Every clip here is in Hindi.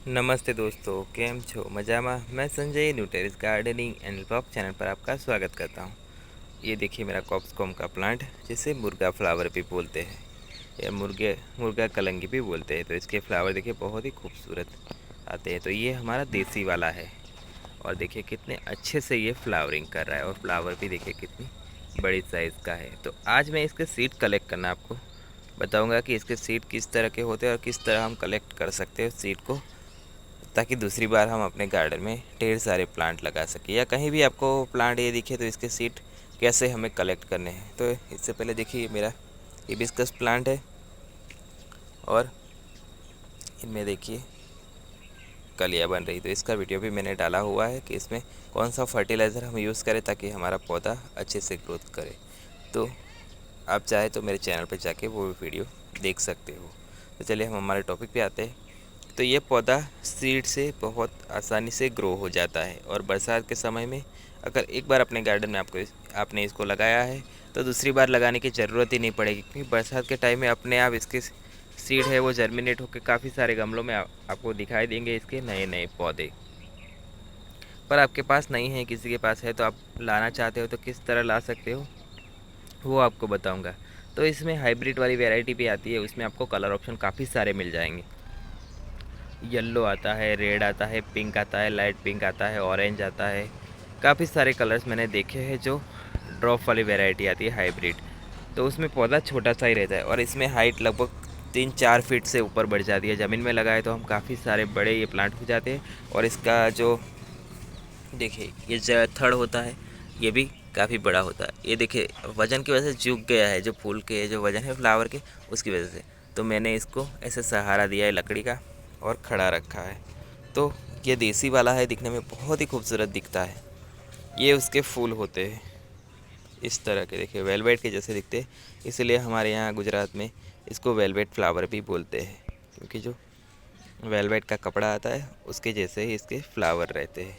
नमस्ते दोस्तों, केम छो मजामा। मैं Sanjay new terrace gardening and blog channel पर आपका स्वागत करता हूँ। ये देखिए मेरा कॉक्सकॉम का प्लांट, जिसे मुर्गा फ्लावर भी बोलते हैं या मुर्गा कलंगी भी बोलते हैं। तो इसके फ्लावर देखिए बहुत ही खूबसूरत आते हैं। तो ये हमारा देसी वाला है और देखिए कितने अच्छे से ये फ्लावरिंग कर रहा है और फ्लावर भी देखिए कितनी बड़ी साइज़ का है। तो आज मैं इसके सीड कलेक्ट करना आपको बताऊंगा कि इसके सीड किस तरह के होते हैं और किस तरह हम कलेक्ट कर सकते हैं उस सीड को, ताकि दूसरी बार हम अपने गार्डन में ढेर सारे प्लांट लगा सकें। या कहीं भी आपको प्लांट ये दिखे तो इसके सीड कैसे हमें कलेक्ट करने हैं। तो इससे पहले देखिए मेरा हिबिस्कस प्लांट है और इनमें देखिए कलियाँ बन रही। तो इसका वीडियो भी मैंने डाला हुआ है कि इसमें कौन सा फर्टिलाइज़र हम यूज़ करें ताकि हमारा पौधा अच्छे से ग्रोथ करे। तो आप चाहे तो मेरे चैनल पर जाके वो वीडियो देख सकते हो। तो चलिए हम हमारे टॉपिक पे आते हैं। तो ये पौधा सीड से बहुत आसानी से ग्रो हो जाता है और बरसात के समय में अगर एक बार अपने गार्डन में आपने इसको लगाया है तो दूसरी बार लगाने की ज़रूरत ही नहीं पड़ेगी, क्योंकि बरसात के टाइम में अपने आप इसके सीड है वो जर्मिनेट होकर काफ़ी सारे गमलों में आपको दिखाई देंगे इसके नए नए पौधे। पर आपके पास नहीं है, किसी के पास है, तो आप लाना चाहते हो तो किस तरह ला सकते हो वो आपको बताऊंगा। तो इसमें हाइब्रिड वाली वैरायटी भी आती है, उसमें आपको कलर ऑप्शन काफ़ी सारे मिल जाएंगे। येलो आता है, रेड आता है, पिंक आता है, लाइट पिंक आता है, ऑरेंज आता है। काफ़ी सारे कलर्स मैंने देखे हैं। जो ड्रॉप वाली वैरायटी आती है हाइब्रिड, तो उसमें पौधा छोटा सा ही रहता है और इसमें हाइट लगभग 3-4 फीट से ऊपर बढ़ जाती है। ज़मीन में लगाए तो हम काफ़ी सारे बड़े ये प्लांट हो जाते हैं। और इसका जो देखिए ये जो थड़ होता है ये भी काफ़ी बड़ा होता है। ये देखिए वज़न की वजह से झुक गया है, जो फूल के जो वज़न है फ्लावर के, उसकी वजह से। तो मैंने इसको ऐसे सहारा दिया है लकड़ी का और खड़ा रखा है। तो ये देसी वाला है, दिखने में बहुत ही खूबसूरत दिखता है। ये उसके फूल होते हैं इस तरह के, देखिए वेलवेट के जैसे दिखते हैं। इसलिए हमारे यहाँ गुजरात में इसको वेलवेट फ्लावर भी बोलते हैं, क्योंकि जो वेलवेट का कपड़ा आता है उसके जैसे ही इसके फ्लावर रहते हैं।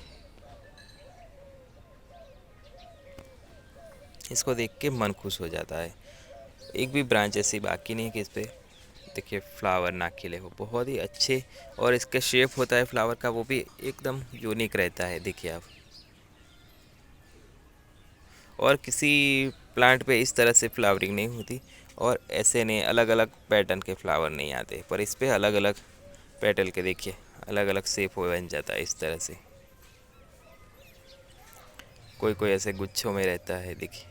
इसको देख के मन खुश हो जाता है। एक भी ब्रांच ऐसी बाकी नहीं कि इस पे देखिए फ्लावर ना खिले हो। बहुत ही अच्छे, और इसका शेप होता है फ्लावर का वो भी एकदम यूनिक रहता है, देखिए आप। और किसी प्लांट पे इस तरह से फ्लावरिंग नहीं होती और ऐसे नहीं अलग अलग पैटर्न के फ्लावर नहीं आते, पर इस पे अलग अलग पेटल के देखिए अलग अलग शेप हो बन जाता है इस तरह से। कोई कोई ऐसे गुच्छों में रहता है देखिए,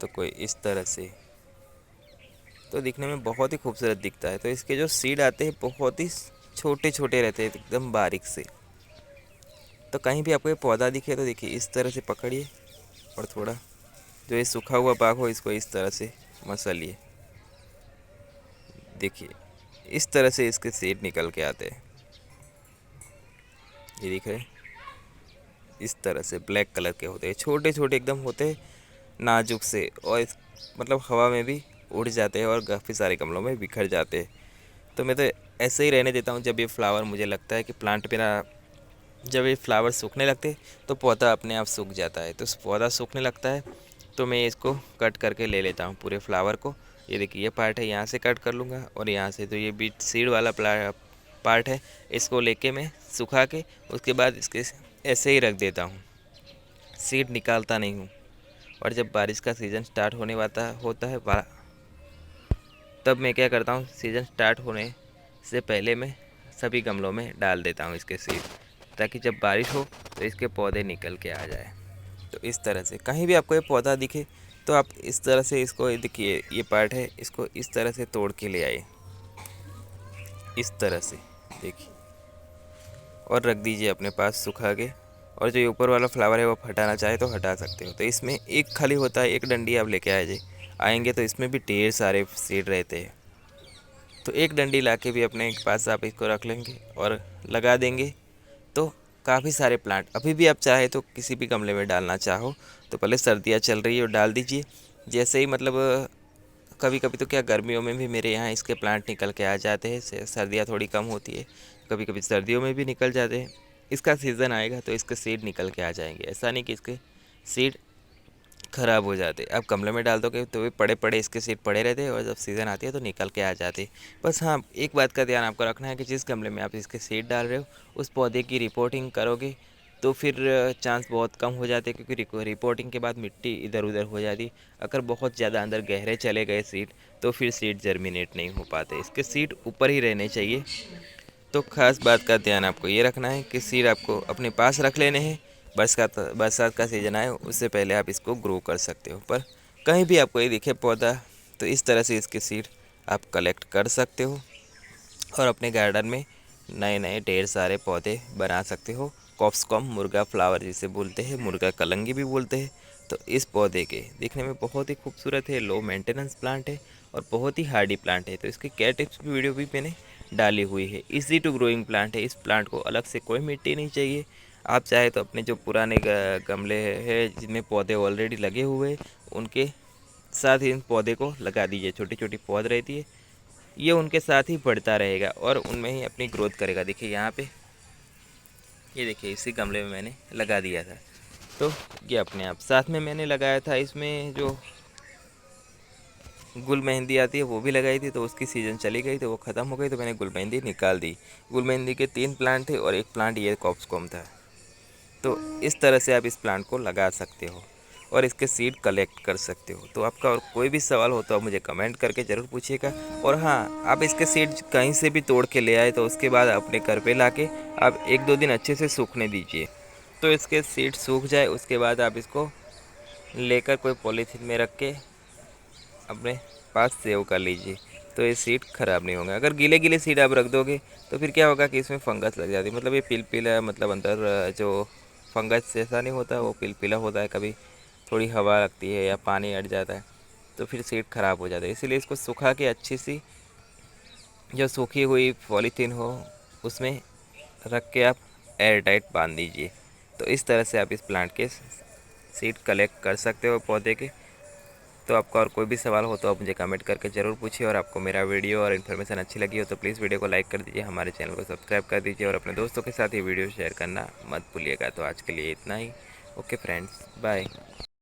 तो कोई इस तरह से। तो दिखने में बहुत ही खूबसूरत दिखता है। तो इसके जो सीड आते हैं बहुत ही छोटे छोटे रहते हैं, एकदम बारीक से। तो कहीं भी आपको ये पौधा दिखे तो देखिए इस तरह से पकड़िए और थोड़ा जो ये सूखा हुआ भाग हो इसको इस तरह से मसलिए। देखिए इस तरह से इसके सीड निकल के आते हैं। ये दिख रहे हैं, इस तरह से ब्लैक कलर के होते हैं, छोटे छोटे एकदम होते हैं, नाजुक से। और मतलब हवा में भी उड़ जाते हैं और काफ़ी सारे गमलों में बिखर जाते हैं। तो मैं तो ऐसे ही रहने देता हूँ। जब ये फ्लावर मुझे लगता है कि प्लांट मेरा, जब ये फ्लावर सूखने लगते तो पौधा अपने आप सूख जाता है। तो पौधा सूखने लगता है तो मैं इसको कट करके ले लेता हूँ पूरे फ्लावर को। ये देखिए ये पार्ट है, यहाँ से कट कर लूँगा और यहाँ से। तो ये बीच सीड वाला पार्ट है, इसको लेके मैं सुखा के उसके बाद इसके ऐसे ही रख देता हूँ, सीड निकालता नहीं हूँ। और जब बारिश का सीज़न स्टार्ट होने वाला होता है तब मैं क्या करता हूँ, सीज़न स्टार्ट होने से पहले मैं सभी गमलों में डाल देता हूँ इसके सीड, ताकि जब बारिश हो तो इसके पौधे निकल के आ जाए। तो इस तरह से कहीं भी आपको ये पौधा दिखे तो आप इस तरह से इसको, देखिए ये पार्ट है, इसको इस तरह से तोड़ के ले आए, इस तरह से देखिए, और रख दीजिए अपने पास सुखा के। और जो ये ऊपर वाला फ्लावर है वो हटाना चाहे तो हटा सकते हो। तो इसमें एक खाली होता है, एक डंडी आप लेके आएंगे तो इसमें भी ढेर सारे सीड रहते हैं। तो एक डंडी ला के भी अपने पास आप इसको रख लेंगे और लगा देंगे तो काफ़ी सारे प्लांट। अभी भी आप चाहे तो किसी भी गमले में डालना चाहो तो पहले सर्दियाँ चल रही है और डाल दीजिए। जैसे ही मतलब कभी कभी तो क्या गर्मियों में भी मेरे यहाँ इसके प्लांट निकल के आ जाते हैं। सर्दियाँ थोड़ी कम होती है, कभी कभी सर्दियों में भी निकल जाते हैं। इसका सीज़न आएगा तो इसके सीड निकल के आ जाएंगे। ऐसा नहीं कि इसके सीड ख़राब हो जाते। आप गमले में डाल दोगे तो वे पड़े पड़े इसके सीड पड़े रहते और जब सीज़न आती है तो निकल के आ जाते। बस हाँ, एक बात का ध्यान आपको रखना है कि जिस गमले में आप इसके सीड डाल रहे हो उस पौधे की रिपोर्टिंग करोगे तो फिर चांस बहुत कम हो जाते, क्योंकि रिपोर्टिंग के बाद मिट्टी इधर उधर हो जाती। अगर बहुत ज़्यादा अंदर गहरे चले गए सीड तो फिर सीड जर्मिनेट नहीं हो पाते। इसके सीड ऊपर ही रहने चाहिए। तो ख़ास बात का ध्यान आपको ये रखना है कि सीड आपको अपने पास रख लेने हैं। बरसात का सीज़न आए उससे पहले आप इसको ग्रो कर सकते हो। पर कहीं भी आपको ये दिखे पौधा तो इस तरह से इसके सीड आप कलेक्ट कर सकते हो और अपने गार्डन में नए नए ढेर सारे पौधे बना सकते हो। कॉप्सकॉम मुर्गा फ्लावर जिसे बोलते हैं, मुर्गा कलंगी भी बोलते हैं। तो इस पौधे के दिखने में बहुत ही खूबसूरत है, लो मेंटेनेंस प्लांट है और बहुत ही हार्डी प्लांट है। तो इसकी केयर टिप्स की वीडियो भी मैंने डाली हुई है। इजी टू ग्रोइंग प्लांट है। इस प्लांट को अलग से कोई मिट्टी नहीं चाहिए। आप चाहे तो अपने जो पुराने गमले हैं जिनमें पौधे ऑलरेडी लगे हुए उनके साथ ही इन पौधे को लगा दीजिए। छोटी छोटी पौध रहती है, ये उनके साथ ही बढ़ता रहेगा और उनमें ही अपनी ग्रोथ करेगा। देखिए यहाँ पे, ये देखिए इसी गमले में मैंने लगा दिया था तो ये अपने आप। साथ में मैंने लगाया था इसमें जो गुल मेहंदी आती है वो भी लगाई थी, तो उसकी सीज़न चली गई तो वो ख़त्म हो गई तो मैंने गुल मेहंदी निकाल दी। गुल मेहंदी के 3 प्लांट थे और एक प्लांट ये कॉप्सकॉम था। तो इस तरह से आप इस प्लांट को लगा सकते हो और इसके सीड कलेक्ट कर सकते हो। तो आपका और कोई भी सवाल हो तो आप मुझे कमेंट करके ज़रूर पूछिएगा। और हाँ, आप इसके सीड कहीं से भी तोड़ के ले आए तो उसके बाद अपने घर पे लाके आप 1-2 दिन अच्छे से सूखने दीजिए। तो इसके सीड सूख जाए उसके बाद आप इसको लेकर कोई पॉलीथीन में रख के अपने पास सेव कर लीजिए। तो ये सीड ख़राब नहीं होंगे। अगर गीले गीले सीड आप रख दोगे तो फिर क्या होगा कि इसमें फंगस लग जाती है। मतलब ये पिलपिला, मतलब अंदर जो फंगस जैसा नहीं होता वो पिलपिला होता है। कभी थोड़ी हवा लगती है या पानी अट जाता है तो फिर सीड ख़राब हो जाता है। इसीलिए इसको सुखा के अच्छी सी जो सूखी हुई पॉलीथीन हो उसमें रख के आप एयर टाइट बांध दीजिए। तो इस तरह से आप इस प्लांट के सीड कलेक्ट कर सकते हो पौधे के। तो आपका और कोई भी सवाल हो तो आप मुझे कमेंट करके ज़रूर पूछिए। और आपको मेरा वीडियो और इन्फॉर्मेशन अच्छी लगी हो तो प्लीज़ वीडियो को लाइक कर दीजिए, हमारे चैनल को सब्सक्राइब कर दीजिए और अपने दोस्तों के साथ ये वीडियो शेयर करना मत भूलिएगा। तो आज के लिए इतना ही। Okay friends, bye.